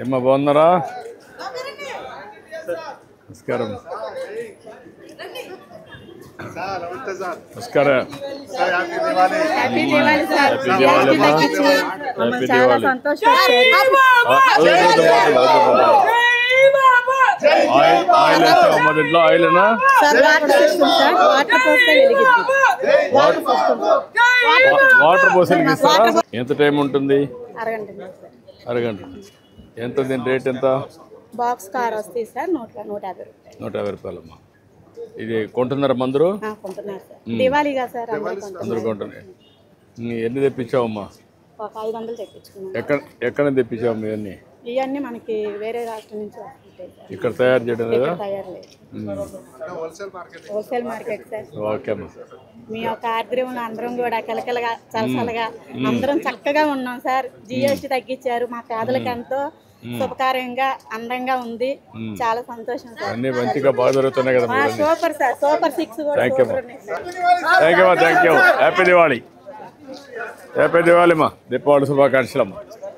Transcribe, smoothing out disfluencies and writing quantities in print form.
ఏమ్మా బాగున్నారా? నమస్కారం. నమస్కారం. ఇంట్లో ఆయిల్నా? వాటర్ పోసి ఇస్తారా? ఎంత టైం ఉంటుంది? అరగంట. ఎంత దీని రేట్ ఎంత? బాక్స్ కార్ వస్తాయి సార్ 150 రూపాయలు. 150 రూపాయలమ్మా. ఇది కొంటున్నారా మందరు? కొంటున్నారు సార్. దివాళీగా సార్ అందరూ కొంటున్నారు. ఎన్ని తెప్పించావమ్మా? ఒక 500 తెప్పించుకున్నాం. ఎక్కడ తెప్పించావు ఇవన్నీ? ఇవన్నీ మనకి వేరే రాష్ట్రం నుంచి వస్తుంటాయి సార్. ఇక్కడ తయారు చేయడం లేదా? తయారు లేదు. Wholesale market sir. ఓకే అమ్మా. మీ యొక్క ఆర్ద్రంలో అందరం కూడా కలకలగా చలసలగా అందరం చక్కగా ఉన్నాం సార్. జిఎస్టీ తగ్గించారు. మా పేదలకు ఎంతో శుభకార్యంగా అందంగా ఉంది. చాలా సంతోషం సార్. అన్ని మంచిగా బాగా జరుగుతున్నాయి కదా. Super sir. సూపర్ 6 కూడా thank you. Happy Diwali. Happy Diwali అమ్మా. దీపావళి శుభాకాంక్షలు అమ్మా.